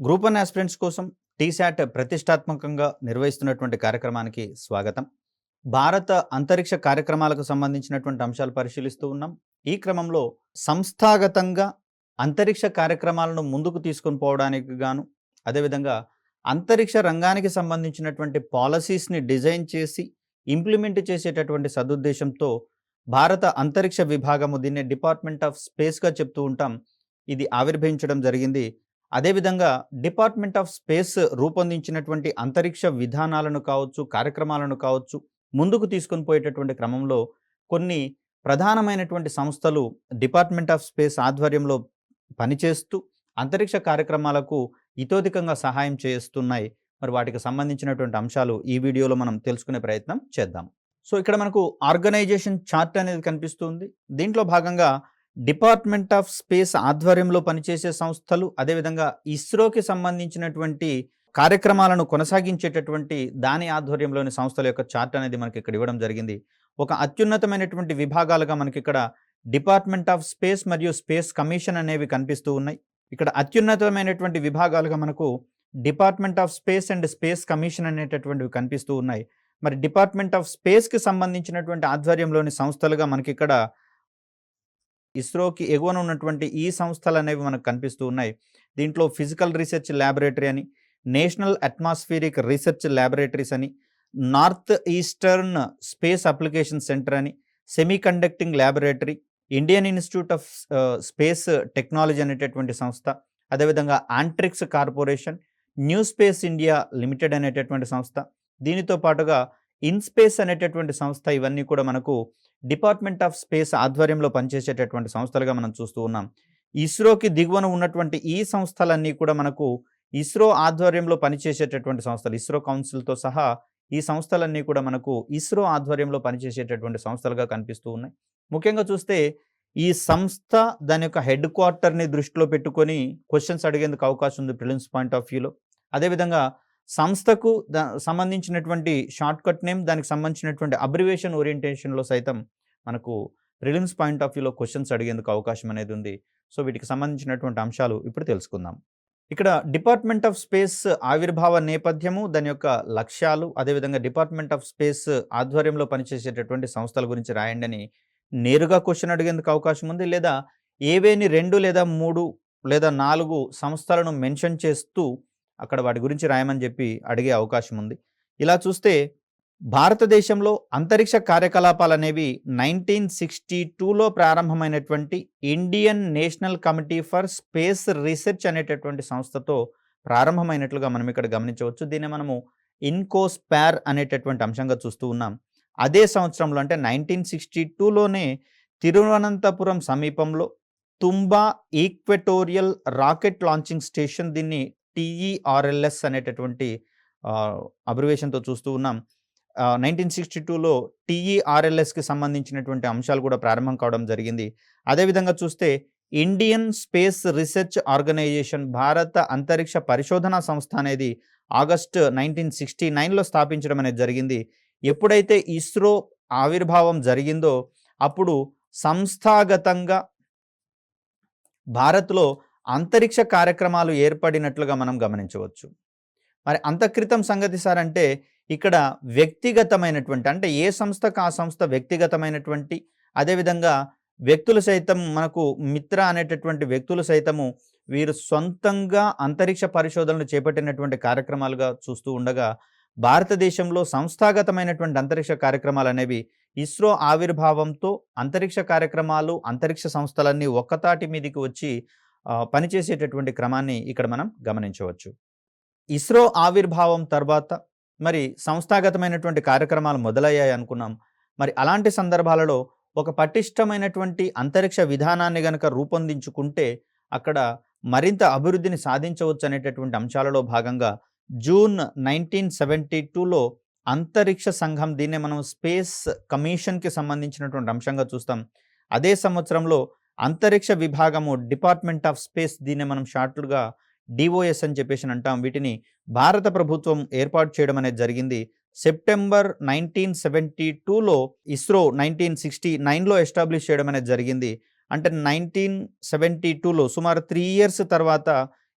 Group 1 aspirants కోసం టీశాట్ ప్రతిష్టాత్మకంగా నిర్వహిస్తున్నటువంటి కార్యక్రమానికి స్వాగతం. భారత అంతరిక్ష కార్యక్రమాలకు సంబంధించినటువంటి అంశాలు పరిశీలిస్తూ ఉన్నాం. ఈ క్రమంలో సంస్థాగతంగా అంతరిక్ష కార్యక్రమాలను ముందుకు తీసుకొని పోవడానికి గాను, అదేవిధంగా అంతరిక్ష రంగానికి సంబంధించినటువంటి పాలసీస్‌ని డిజైన్ చేసి ఇంప్లిమెంట్ చేసేటటువంటి సదుద్దేశంతో భారత అంతరిక్ష విభాగము, దీన్ని డిపార్ట్మెంట్ ఆఫ్ స్పేస్‌గా చెప్తూ ఉంటాం. ఇది ఆవిర్భవించడం జరిగింది. అదేవిధంగా డిపార్ట్మెంట్ ఆఫ్ స్పేస్ రూపొందించినటువంటి అంతరిక్ష విధానాలను కావచ్చు, కార్యక్రమాలను కావచ్చు, ముందుకు తీసుకొని పోయేటటువంటి క్రమంలో కొన్ని ప్రధానమైనటువంటి సంస్థలు డిపార్ట్మెంట్ ఆఫ్ స్పేస్ ఆధ్వర్యంలో పనిచేస్తూ అంతరిక్ష కార్యక్రమాలకు ఇతోధికంగా సహాయం చేస్తున్నాయి. మరి వాటికి సంబంధించినటువంటి అంశాలు ఈ వీడియోలో మనం తెలుసుకునే ప్రయత్నం చేద్దాం. సో ఇక్కడ మనకు ఆర్గనైజేషన్ చార్ట్ అనేది కనిపిస్తుంది. దీంట్లో భాగంగా డిపార్ట్మెంట్ ఆఫ్ స్పేస్ ఆధ్వర్యంలో పనిచేసే సంస్థలు, అదేవిధంగా ఇస్రోకి సంబంధించినటువంటి కార్యక్రమాలను కొనసాగించేటటువంటి దాని ఆధ్వర్యంలోని సంస్థల యొక్క చార్ట్ అనేది మనకి ఇక్కడ ఇవ్వడం జరిగింది. ఒక అత్యున్నతమైనటువంటి విభాగాలుగా మనకి ఇక్కడ డిపార్ట్మెంట్ ఆఫ్ స్పేస్ మరియు స్పేస్ కమిషన్ అనేవి కనిపిస్తూ ఉన్నాయి. ఇక్కడ అత్యున్నతమైనటువంటి విభాగాలుగా మనకు department of space and space commission అనేటటువంటివి కనిపిస్తూ ఉన్నాయి. మరి డిపార్ట్మెంట్ ఆఫ్ స్పేస్కి సంబంధించినటువంటి ఆధ్వర్యంలోని సంస్థలుగా మనకి ఇక్కడ ఇస్రోకి ఎగువన ఉన్నటువంటి ఈ సంస్థలు అనేవి మనకు కనిపిస్తూ ఉన్నాయి. దీంట్లో ఫిజికల్ రీసెర్చ్ ల్యాబొరేటరీ అని, నేషనల్ అట్మాస్ఫిరిక్ రీసెర్చ్ ల్యాబొరేటరీస్ అని, north eastern space application centre అని, semi conducting laboratory, Indian institute of space technology అనేటటువంటి సంస్థ, అదేవిధంగా Antrix corporation, new space India limited అనేటటువంటి సంస్థ, దీనితో పాటుగా ఇన్స్పేస్ అనేటటువంటి సంస్థ, ఇవన్నీ కూడా మనకు డిపార్ట్మెంట్ ఆఫ్ స్పేస్ ఆధ్వర్యంలో పనిచేసేటటువంటి సంస్థలుగా మనం చూస్తూ ఉన్నాం. ఇస్రోకి దిగువన ఉన్నటువంటి ఈ సంస్థలన్నీ కూడా మనకు ఇస్రో ఆధ్వర్యంలో పనిచేసేటటువంటి సంస్థలు. ఇస్రో కౌన్సిల్తో సహా ఈ సంస్థలన్నీ కూడా మనకు ఇస్రో ఆధ్వర్యంలో పనిచేసేటటువంటి సంస్థలుగా కనిపిస్తూ ఉన్నాయి. ముఖ్యంగా చూస్తే ఈ సంస్థ దాని యొక్క హెడ్ క్వార్టర్ని దృష్టిలో పెట్టుకొని క్వశ్చన్స్ అడిగేందుకు అవకాశం ఉంది ప్రిలిమ్స్ పాయింట్ ఆఫ్ వ్యూలో. అదేవిధంగా సంస్థకు సంబంధించినటువంటి షార్ట్ కట్ నేమ్, దానికి సంబంధించినటువంటి అబ్రివేషన్ ఓరియంటేషన్లో సైతం మనకు ప్రిలిమ్స్ పాయింట్ ఆఫ్ వ్యూలో క్వశ్చన్స్ అడిగేందుకు అవకాశం అనేది ఉంది. సో వీటికి సంబంధించినటువంటి అంశాలు ఇప్పుడు తెలుసుకుందాం. ఇక్కడ డిపార్ట్మెంట్ ఆఫ్ స్పేస్ ఆవిర్భావ నేపథ్యము, దాని యొక్క లక్ష్యాలు, అదేవిధంగా డిపార్ట్మెంట్ ఆఫ్ స్పేస్ ఆధ్వర్యంలో పనిచేసేటటువంటి సంస్థల గురించి రాయండి అని నేరుగా క్వశ్చన్ అడిగేందుకు అవకాశం ఉంది. లేదా ఏవేని 2 లేదా 3 లేదా 4 సంస్థలను మెన్షన్ చేస్తూ అక్కడ వాటి గురించి రాయమని చెప్పి అడిగే అవకాశం ఉంది. ఇలా చూస్తే భారతదేశంలో అంతరిక్ష కార్యకలాపాలు అనేవి 1962లో ప్రారంభమైనటువంటి Indian national committee for space research అనేటటువంటి సంస్థతో ప్రారంభమైనట్లుగా మనం ఇక్కడ గమనించవచ్చు. దీన్ని మనము ఇన్కోస్పార్ అనేటటువంటి అంశంగా చూస్తూ ఉన్నాం. అదే సంవత్సరంలో అంటే 1962లోనే తిరువనంతపురం సమీపంలో తుంబా ఈక్వెటోరియల్ రాకెట్ లాంచింగ్ స్టేషన్, దీన్ని TERLS అనేటటువంటి అబ్రివేషన్తో చూస్తూ ఉన్నాం. 1962లో TERLSకి సంబంధించినటువంటి అంశాలు కూడా ప్రారంభం కావడం జరిగింది. అదేవిధంగా చూస్తే ఇండియన్ స్పేస్ రీసెర్చ్ ఆర్గనైజేషన్, భారత అంతరిక్ష పరిశోధనా సంస్థ అనేది ఆగస్టు 1969లో స్థాపించడం అనేది జరిగింది. ఎప్పుడైతే ఇస్రో ఆవిర్భావం జరిగిందో అప్పుడు సంస్థాగతంగా భారత్లో అంతరిక్ష కార్యక్రమాలు ఏర్పడినట్లుగా మనం గమనించవచ్చు. మరి అంతక్రితం సంగతి సార్ అంటే ఇక్కడ వ్యక్తిగతమైనటువంటి, అంటే ఏ సంస్థకు ఆ సంస్థ వ్యక్తిగతమైనటువంటి, అదేవిధంగా వ్యక్తులు సైతం మనకు మిత్ర అనేటటువంటి వ్యక్తులు సైతము వీరు సొంతంగా అంతరిక్ష పరిశోధనలు చేపట్టినటువంటి కార్యక్రమాలుగా చూస్తూ ఉండగా, భారతదేశంలో సంస్థాగతమైనటువంటి అంతరిక్ష కార్యక్రమాలు అనేవి ఇస్రో ఆవిర్భావంతో అంతరిక్ష కార్యక్రమాలు, అంతరిక్ష సంస్థలన్నీ ఒక్కతాటి మీదకి వచ్చి పనిచేసేటటువంటి క్రమాన్ని ఇక్కడ మనం గమనించవచ్చు. ఇస్రో ఆవిర్భావం తర్వాత మరి సంస్థాగతమైనటువంటి కార్యక్రమాలు మొదలయ్యాయి అనుకున్నాం. మరి అలాంటి సందర్భాలలో ఒక పటిష్టమైనటువంటి అంతరిక్ష విధానాన్ని గనక రూపొందించుకుంటే అక్కడ మరింత అభివృద్ధిని సాధించవచ్చు అనేటటువంటి అంశాలలో భాగంగా జూన్ 1972లో అంతరిక్ష సంఘం, దీన్నే మనం స్పేస్ కమిషన్కి సంబంధించినటువంటి అంశంగా చూస్తాం. అదే సంవత్సరంలో అంతరిక్ష విభాగము డిపార్ట్మెంట్ ఆఫ్ స్పేస్, దీన్ని మనం షార్ట్లుగా DOS అని చెప్పేసి అంటాం. వీటిని భారత ప్రభుత్వం ఏర్పాటు చేయడం అనేది జరిగింది. సెప్టెంబర్ 1972లో ఇస్రో 1969లో ఎస్టాబ్లిష్ చేయడం అనేది జరిగింది. అంటే 1972లో సుమారు 3 ఇయర్స్ తర్వాత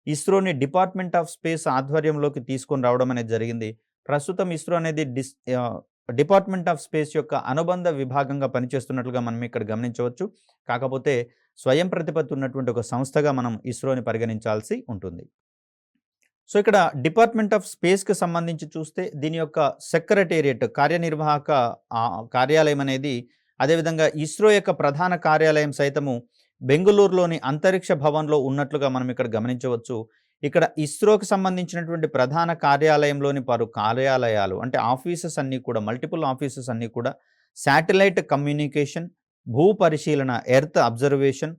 ఇస్రోని డిపార్ట్మెంట్ ఆఫ్ స్పేస్ ఆధ్వర్యంలోకి తీసుకొని రావడం అనేది జరిగింది. ప్రస్తుతం ఇస్రో అనేది డిపార్ట్మెంట్ ఆఫ్ స్పేస్ యొక్క అనుబంధ విభాగంగా పనిచేస్తున్నట్లుగా మనం ఇక్కడ గమనించవచ్చు. కాకపోతే స్వయం ప్రతిపత్తి ఉన్నటువంటి ఒక సంస్థగా మనం ఇస్రోని పరిగణించాల్సి ఉంటుంది. సో ఇక్కడ డిపార్ట్మెంట్ ఆఫ్ స్పేస్కి సంబంధించి చూస్తే దీని యొక్క సెక్రటేరియట్ కార్యనిర్వాహక కార్యాలయం అనేది, అదేవిధంగా ఇస్రో యొక్క ప్రధాన కార్యాలయం సైతము బెంగుళూరులోని అంతరిక్ష భవన్లో ఉన్నట్లుగా మనం ఇక్కడ గమనించవచ్చు. ఇక్కడ ఇస్రోకి సంబంధించినటువంటి ప్రధాన కార్యాలయంలోని పలు కార్యాలయాలు అంటే ఆఫీసెస్ అన్నీ కూడా, మల్టిపుల్ ఆఫీసెస్ అన్నీ కూడా శాటిలైట్ కమ్యూనికేషన్, భూ పరిశీలన, ఎర్త్ అబ్జర్వేషన్,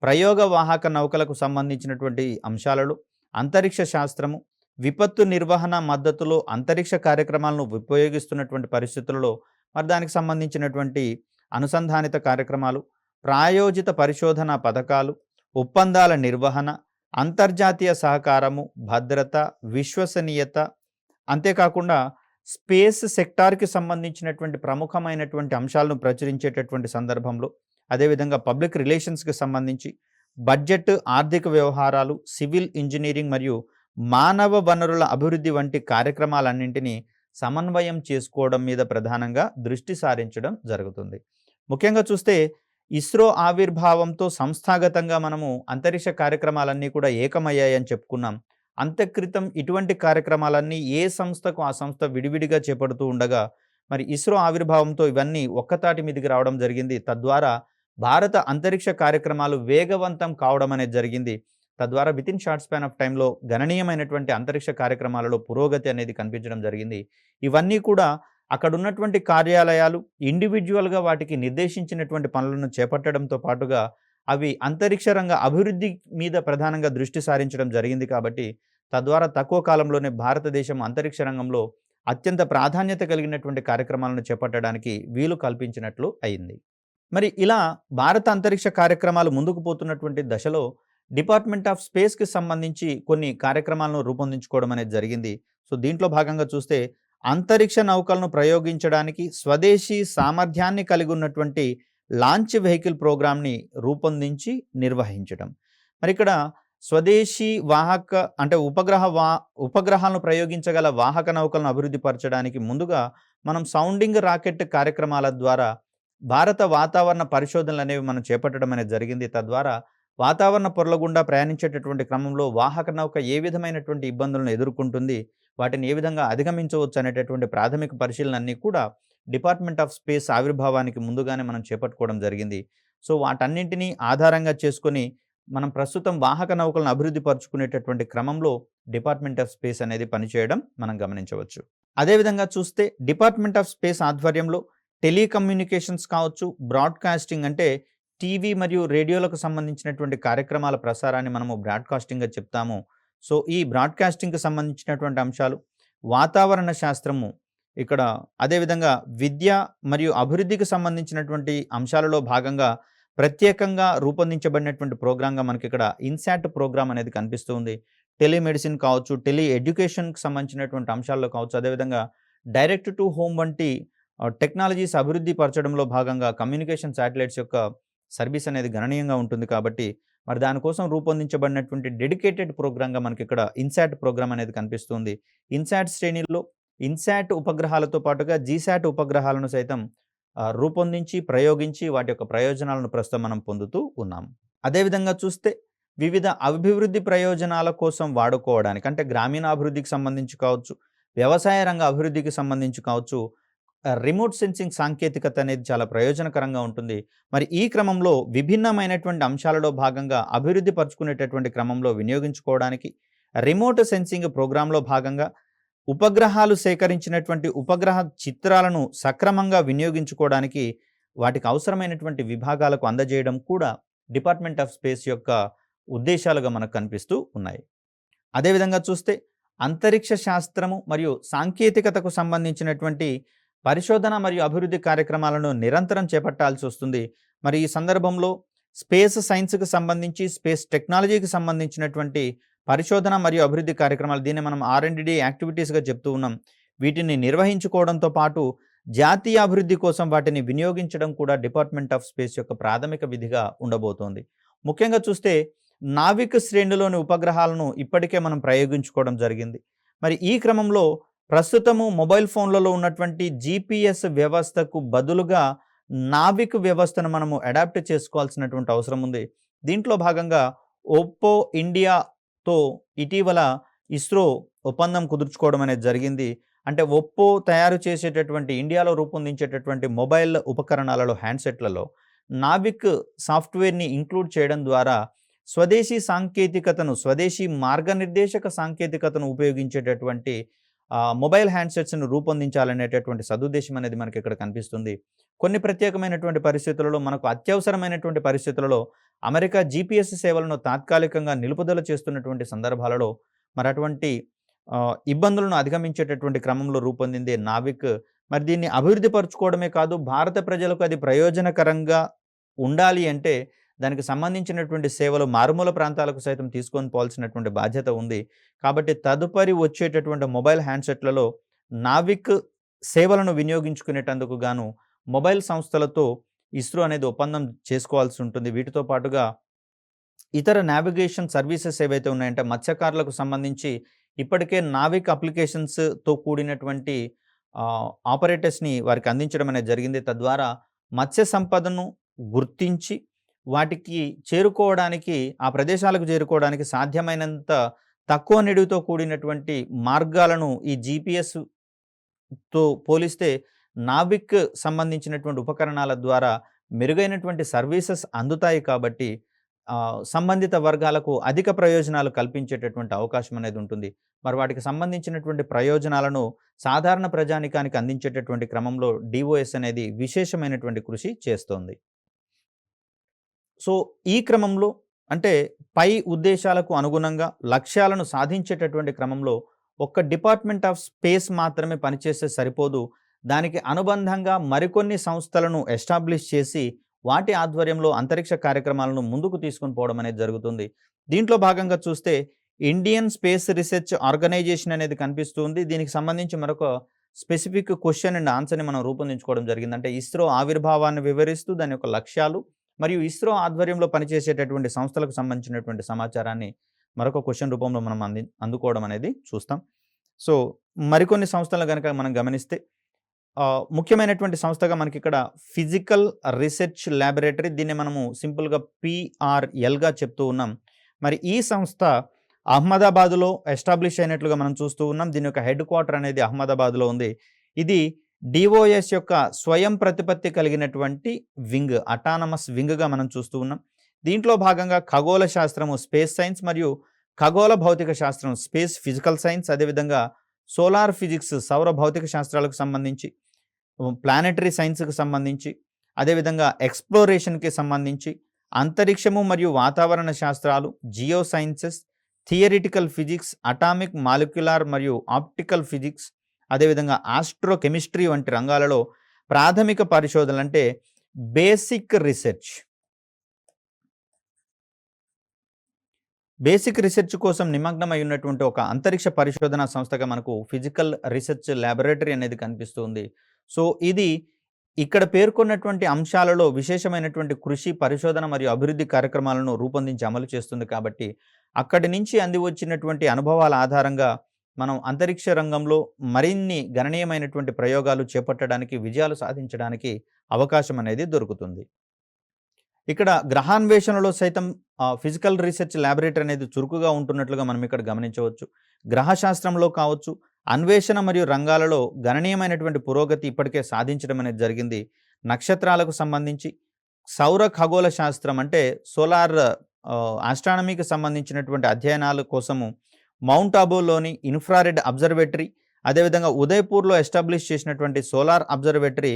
ప్రయోగ వాహక నౌకలకు సంబంధించినటువంటి అంశాలలో, అంతరిక్ష శాస్త్రము, విపత్తు నిర్వహణ మద్దతులో అంతరిక్ష కార్యక్రమాలను ఉపయోగిస్తున్నటువంటి పరిస్థితులలో మరి దానికి సంబంధించినటువంటి అనుసంధానిత కార్యక్రమాలు, ప్రాయోజిత పరిశోధన పథకాలు, ఒప్పందాల నిర్వహణ, అంతర్జాతీయ సహకారము, భద్రత, విశ్వసనీయత, అంతేకాకుండా స్పేస్ సెక్టార్కి సంబంధించినటువంటి ప్రముఖమైనటువంటి అంశాలను ప్రచురించేటటువంటి సందర్భంలో, అదేవిధంగా పబ్లిక్ రిలేషన్స్కి సంబంధించి బడ్జెట్, ఆర్థిక వ్యవహారాలు, సివిల్ ఇంజనీరింగ్ మరియు మానవ వనరుల అభివృద్ధి వంటి కార్యక్రమాలన్నింటినీ సమన్వయం చేసుకోవడం మీద ప్రధానంగా దృష్టి సారించడం జరుగుతుంది. ముఖ్యంగా చూస్తే ఇస్రో ఆవిర్భావంతో సంస్థాగతంగా మనము అంతరిక్ష కార్యక్రమాలన్నీ కూడా ఏకమయ్యాయని చెప్పుకున్నాం. అంతక్రితం ఇటువంటి కార్యక్రమాలన్నీ ఏ సంస్థకు ఆ సంస్థ విడివిడిగా చేపడుతూ ఉండగా మరి ఇస్రో ఆవిర్భావంతో ఇవన్నీ ఒక్కతాటి మీదకి రావడం జరిగింది. తద్వారా భారత అంతరిక్ష కార్యక్రమాలు వేగవంతం కావడం అనేది జరిగింది. తద్వారా వితిన్ షార్ట్ స్పాన్ ఆఫ్ టైంలో గణనీయమైనటువంటి అంతరిక్ష కార్యక్రమాలలో పురోగతి అనేది కనిపించడం జరిగింది. ఇవన్నీ కూడా అక్కడ ఉన్నటువంటి కార్యాలయాలు ఇండివిజువల్గా వాటికి నిర్దేశించినటువంటి పనులను చేపట్టడంతో పాటుగా అవి అంతరిక్ష రంగ అభివృద్ధి మీద ప్రధానంగా దృష్టి సారించడం జరిగింది. కాబట్టి తద్వారా తక్కువ కాలంలోనే భారతదేశం అంతరిక్ష రంగంలో అత్యంత ప్రాధాన్యత కలిగినటువంటి కార్యక్రమాలను చేపట్టడానికి వీలు కల్పించినట్లు అయింది. మరి ఇలా భారత అంతరిక్ష కార్యక్రమాలు ముందుకు పోతున్నటువంటి దశలో డిపార్ట్మెంట్ ఆఫ్ స్పేస్కి సంబంధించి కొన్ని కార్యక్రమాలను రూపొందించుకోవడం అనేది జరిగింది. సో దీంట్లో భాగంగా చూస్తే అంతరిక్ష నౌకలను ప్రయోగించడానికి స్వదేశీ సామర్థ్యాన్ని కలిగి ఉన్నటువంటి లాంచ్ వెహికల్ ప్రోగ్రామ్ని రూపొందించి నిర్వహించడం. మరి ఇక్కడ స్వదేశీ వాహక అంటే ఉపగ్రహాలను ప్రయోగించగల వాహక నౌకలను అభివృద్ధి పరచడానికి ముందుగా మనం సౌండింగ్ రాకెట్ కార్యక్రమాల ద్వారా భారత వాతావరణ పరిశోధనలు అనేవి మనం చేపట్టడం అనేది జరిగింది. తద్వారా వాతావరణ పొరల గుండా ప్రయాణించేటటువంటి క్రమంలో వాహక నౌక ఏ విధమైనటువంటి ఇబ్బందులను ఎదుర్కొంటుంది, వాటిని ఏ విధంగా అధిగమించవచ్చు అనేటటువంటి ప్రాథమిక పరిశీలన అన్నీ కూడా డిపార్ట్మెంట్ ఆఫ్ స్పేస్ ఆవిర్భావానికి ముందుగానే మనం చేపట్టుకోవడం జరిగింది. సో వాటన్నింటినీ ఆధారంగా చేసుకొని మనం ప్రస్తుతం వాహక నౌకలను అభివృద్ధి పరుచుకునేటటువంటి క్రమంలో డిపార్ట్మెంట్ ఆఫ్ స్పేస్ అనేది పనిచేయడం మనం గమనించవచ్చు. అదేవిధంగా చూస్తే డిపార్ట్మెంట్ ఆఫ్ స్పేస్ ఆధ్వర్యంలో టెలికమ్యూనికేషన్స్ కావచ్చు, బ్రాడ్కాస్టింగ్ అంటే టీవీ మరియు రేడియోలకు సంబంధించినటువంటి కార్యక్రమాల ప్రసారాన్ని మనము బ్రాడ్కాస్టింగ్గా చెప్తాము. సో ఈ బ్రాడ్కాస్టింగ్కి సంబంధించినటువంటి అంశాలు, వాతావరణ శాస్త్రము, ఇక్కడ అదేవిధంగా విద్య మరియు అభివృద్ధికి సంబంధించినటువంటి అంశాలలో భాగంగా ప్రత్యేకంగా రూపొందించబడినటువంటి ప్రోగ్రాంగా మనకి ఇక్కడ ఇన్సాట్ ప్రోగ్రామ్ అనేది కనిపిస్తుంది. టెలిమెడిసిన్ కావచ్చు, టెలి ఎడ్యుకేషన్కి సంబంధించినటువంటి అంశాల్లో కావచ్చు, అదేవిధంగా డైరెక్ట్ టు హోమ్ వంటి టెక్నాలజీస్ అభివృద్ధి పరచడంలో భాగంగా కమ్యూనికేషన్ శాటిలైట్స్ యొక్క సర్వీస్ అనేది గణనీయంగా ఉంటుంది. కాబట్టి మరి దానికోసం రూపొందించబడినటువంటి డెడికేటెడ్ ప్రోగ్రాంగా మనకి ఇక్కడ ఇన్సాట్ ప్రోగ్రామ్ అనేది కనిపిస్తుంది. ఇన్సాట్ శ్రేణిలో ఇన్సాట్ ఉపగ్రహాలతో పాటుగా జీసాట్ ఉపగ్రహాలను సైతం రూపొందించి ప్రయోగించి వాటి యొక్క ప్రయోజనాలను ప్రస్తుతం మనం పొందుతూ ఉన్నాం. అదేవిధంగా చూస్తే వివిధ అభివృద్ధి ప్రయోజనాల కోసం వాడుకోవడానికి అంటే గ్రామీణాభివృద్ధికి సంబంధించి కావచ్చు, వ్యవసాయ రంగ అభివృద్ధికి సంబంధించి కావచ్చు, రిమోట్ సెన్సింగ్ సాంకేతికత అనేది చాలా ప్రయోజనకరంగా ఉంటుంది. మరి ఈ క్రమంలో విభిన్నమైనటువంటి అంశాలలో భాగంగా అభివృద్ధి పరుచుకునేటటువంటి క్రమంలో వినియోగించుకోవడానికి రిమోట్ సెన్సింగ్ ప్రోగ్రాంలో భాగంగా ఉపగ్రహాలు సేకరించినటువంటి ఉపగ్రహ చిత్రాలను సక్రమంగా వినియోగించుకోవడానికి వాటికి అవసరమైనటువంటి విభాగాలకు అందజేయడం కూడా డిపార్ట్మెంట్ ఆఫ్ స్పేస్ యొక్క ఉద్దేశాలుగా మనకు కనిపిస్తూ ఉన్నాయి. అదేవిధంగా చూస్తే అంతరిక్ష శాస్త్రము మరియు సాంకేతికతకు సంబంధించినటువంటి పరిశోధన మరియు అభివృద్ధి కార్యక్రమాలను నిరంతరం చేపట్టాల్సి వస్తుంది. మరి ఈ సందర్భంలో స్పేస్ సైన్స్కి సంబంధించి, స్పేస్ టెక్నాలజీకి సంబంధించినటువంటి పరిశోధన మరియు అభివృద్ధి కార్యక్రమాలు, దీన్ని మనం R&D యాక్టివిటీస్గా చెప్తూ ఉన్నాం. వీటిని నిర్వహించుకోవడంతో పాటు జాతీయ అభివృద్ధి కోసం వాటిని వినియోగించడం కూడా డిపార్ట్మెంట్ ఆఫ్ స్పేస్ యొక్క ప్రాథమిక విధిగా ఉండబోతోంది. ముఖ్యంగా చూస్తే నావిక్ శ్రేణిలోని ఉపగ్రహాలను ఇప్పటికే మనం ప్రయోగించుకోవడం జరిగింది. మరి ఈ క్రమంలో ప్రస్తుతము మొబైల్ ఫోన్లలో ఉన్నటువంటి జీపీఎస్ వ్యవస్థకు బదులుగా నావిక్ వ్యవస్థను మనము అడాప్ట్ చేసుకోవాల్సినటువంటి అవసరం ఉంది. దీంట్లో భాగంగా ఒప్పో ఇండియాతో ఇటీవల ఇస్రో ఒప్పందం కుదుర్చుకోవడం అనేది జరిగింది. అంటే ఒప్పో తయారు చేసేటటువంటి ఇండియాలో రూపొందించేటటువంటి మొబైల్ ఉపకరణాలలో హ్యాండ్సెట్లలో నావిక్ సాఫ్ట్వేర్ని ఇంక్లూడ్ చేయడం ద్వారా స్వదేశీ సాంకేతికతను, స్వదేశీ మార్గనిర్దేశక సాంకేతికతను ఉపయోగించేటటువంటి మొబైల్ హ్యాండ్సెట్స్‌ను రూపొందించాలనేటటువంటి సదుద్దేశం అనేది మనకి ఇక్కడ కనిపిస్తుంది. కొన్ని ప్రత్యేకమైనటువంటి పరిస్థితులలో, మనకు అత్యవసరమైనటువంటి పరిస్థితులలో అమెరికా జీపీఎస్ సేవలను తాత్కాలికంగా నిలుపుదల చేస్తున్నటువంటి సందర్భాలలో మరి అటువంటి ఇబ్బందులను అధిగమించేటటువంటి క్రమంలో రూపొందిందే నావిక్. మరి దీన్ని అభివృద్ధి పరుచుకోవడమే కాదు, భారత ప్రజలకు అది ప్రయోజనకరంగా ఉండాలి అంటే దానికి సంబంధించినటువంటి సేవలు మారుమూల ప్రాంతాలకు సైతం తీసుకొని పోవాల్సినటువంటి బాధ్యత ఉంది. కాబట్టి తదుపరి వచ్చేటటువంటి మొబైల్ హ్యాండ్సెట్లలో నావిక్ సేవలను వినియోగించుకునేటందుకు గాను మొబైల్ సంస్థలతో ఇస్రో అనేది ఒప్పందం చేసుకోవాల్సి ఉంటుంది. వీటితో పాటుగా ఇతర నావిగేషన్ సర్వీసెస్ ఏవైతే ఉన్నాయంటే మత్స్యకారులకు సంబంధించి ఇప్పటికే నావిక్ అప్లికేషన్స్‌తో కూడినటువంటి ఆపరేటర్స్‌ని వారికి అందించడం అనేది జరిగింది. తద్వారా మత్స్య సంపదను గుర్తించి వాటికి చేరుకోవడానికి, ఆ ప్రదేశాలకు చేరుకోవడానికి సాధ్యమైనంత తక్కువ నిడివితో కూడినటువంటి మార్గాలను ఈ జీపీఎస్‌తో పోలిస్తే నావిక్ సంబంధించినటువంటి ఉపకరణాల ద్వారా మెరుగైనటువంటి సర్వీసెస్ అందుతాయి కాబట్టి సంబంధిత వర్గాలకు అధిక ప్రయోజనాలు కల్పించేటటువంటి అవకాశం అనేది ఉంటుంది. మరి వాటికి సంబంధించినటువంటి ప్రయోజనాలను సాధారణ ప్రజానీకానికి అందించేటటువంటి క్రమంలో డిఓఎస్ అనేది విశేషమైనటువంటి కృషి చేస్తోంది. సో ఈ క్రమంలో అంటే పై ఉద్దేశాలకు అనుగుణంగా లక్ష్యాలను సాధించేటటువంటి క్రమంలో ఒక్క డిపార్ట్మెంట్ ఆఫ్ స్పేస్ మాత్రమే పనిచేస్తే సరిపోదు. దానికి అనుబంధంగా మరికొన్ని సంస్థలను ఎస్టాబ్లిష్ చేసి వాటి ఆధ్వర్యంలో అంతరిక్ష కార్యక్రమాలను ముందుకు తీసుకొని పోవడం అనేది జరుగుతుంది. దీంట్లో భాగంగా చూస్తే ఇండియన్ స్పేస్ రీసెర్చ్ ఆర్గనైజేషన్ అనేది కనిపిస్తుంది. దీనికి సంబంధించి మరొక స్పెసిఫిక్ క్వశ్చన్ అండ్ ఆన్సర్‌ని మనం రూపొందించుకోవడం జరిగింది. అంటే ఇస్రో ఆవిర్భావాన్ని వివరిస్తూ దాని యొక్క లక్ష్యాలు మరియు ఇస్రో ఆధ్వర్యంలో పనిచేసేటటువంటి సంస్థలకు సంబంధించినటువంటి సమాచారాన్ని మరొక క్వశ్చన్ రూపంలో మనం అందుకోవడం అనేది చూస్తాం. సో మరికొన్ని సంస్థలను గనక మనం గమనిస్తే ముఖ్యమైనటువంటి సంస్థగా మనకి ఇక్కడ ఫిజికల్ రీసెర్చ్ ల్యాబొరేటరీ, దీన్ని మనము సింపుల్‌గా PRLగా చెప్తూ ఉన్నాం. మరి ఈ సంస్థ అహ్మదాబాద్‌లో ఎస్టాబ్లిష్ అయినట్లుగా మనం చూస్తూ ఉన్నాం. దీని యొక్క హెడ్ క్వార్టర్ అనేది అహ్మదాబాద్‌లో ఉంది. ఇది డిఓఎస్ యొక్క స్వయం ప్రతిపత్తి కలిగినటువంటి వింగ్, అటానమస్ వింగ్‌గా మనం చూస్తూ ఉన్నాం. దీంట్లో భాగంగా ఖగోళ శాస్త్రము, స్పేస్ సైన్స్ మరియు ఖగోళ భౌతిక శాస్త్రం, స్పేస్ ఫిజికల్ సైన్స్, అదేవిధంగా సోలార్ ఫిజిక్స్, సౌర భౌతిక శాస్త్రాలకు సంబంధించి, ప్లానెటరీ సైన్స్‌కి సంబంధించి, అదేవిధంగా ఎక్స్‌ప్లోరేషన్‌కి సంబంధించి, అంతరిక్షము మరియు వాతావరణ శాస్త్రాలు, geo sciences, theoretical physics, atomic, molecular మరియు ఆప్టికల్ ఫిజిక్స్, అదేవిధంగా ఆస్ట్రో కెమిస్ట్రీ వంటి రంగాలలో ప్రాథమిక పరిశోధనలు అంటే బేసిక్ రీసెర్చ్ కోసం నిమగ్నమై ఉన్నటువంటి ఒక అంతరిక్ష పరిశోధన సంస్థగా మనకు ఫిజికల్ రీసెర్చ్ ల్యాబొరేటరీ అనేది కనిపిస్తుంది. సో ఇది ఇక్కడ పేర్కొన్నటువంటి అంశాలలో విశేషమైనటువంటి కృషి, పరిశోధన మరియు అభివృద్ధి కార్యక్రమాలను రూపొందించి అమలు చేస్తుంది కాబట్టి అక్కడి నుంచి అంది వచ్చినటువంటి అనుభవాల ఆధారంగా మనం అంతరిక్ష రంగంలో మరిన్ని గణనీయమైనటువంటి ప్రయోగాలు చేపట్టడానికి, విజయాలు సాధించడానికి అవకాశం అనేది దొరుకుతుంది. ఇక్కడ గ్రహాన్వేషణలో సైతం ఫిజికల్ రీసెర్చ్ ల్యాబొరేటరీ అనేది చురుకుగా ఉంటున్నట్లుగా మనం ఇక్కడ గమనించవచ్చు. గ్రహశాస్త్రంలో కావచ్చు, అన్వేషణ మరియు రంగాలలో గణనీయమైనటువంటి పురోగతి ఇప్పటికే సాధించడం అనేది జరిగింది. నక్షత్రాలకు సంబంధించి సౌర ఖగోళ శాస్త్రం అంటే సోలార్ ఆస్ట్రానమీకి సంబంధించినటువంటి అధ్యయనాల కోసము మౌంట్ ఆబూలోని ఇన్ఫ్రారెడ్ అబ్జర్వేటరీ, అదేవిధంగా ఉదయపూర్లో ఎస్టాబ్లిష్ చేసినటువంటి సోలార్ అబ్జర్వేటరీ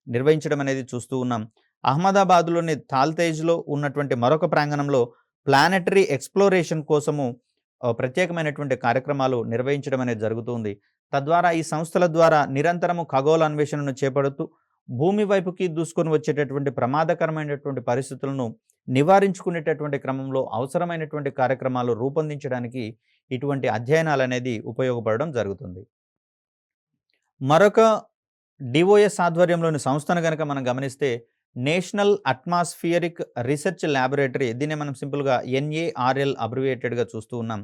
నిర్వహించడం అనేది చూస్తూ ఉన్నాం. అహ్మదాబాద్లోని తాల్తేజ్లో ఉన్నటువంటి మరొక ప్రాంగణంలో ప్లానెటరీ ఎక్స్‌ప్లోరేషన్ కోసము ప్రత్యేకమైనటువంటి కార్యక్రమాలు నిర్వహించడం అనేది జరుగుతుంది. తద్వారా ఈ సంస్థల ద్వారా నిరంతరము ఖగోళ అన్వేషణను చేపడుతూ భూమి వైపుకి దూసుకొని వచ్చేటటువంటి ప్రమాదకరమైనటువంటి పరిస్థితులను నివారించుకునేటటువంటి క్రమంలో అవసరమైనటువంటి కార్యక్రమాలు రూపొందించడానికి ఇటువంటి అధ్యయనాలు అనేది ఉపయోగపడడం జరుగుతుంది. మరొక డిఓఎస్ ఆధ్వర్యంలోని సంస్థను గనక మనం గమనిస్తే నేషనల్ అట్మాస్ఫియరిక్ రీసెర్చ్ ల్యాబొరేటరీ, దీన్ని మనం సింపుల్‌గా ఎన్ఏఆర్ఎల్ అబ్రివియేటెడ్‌గా చూస్తూ ఉన్నాం.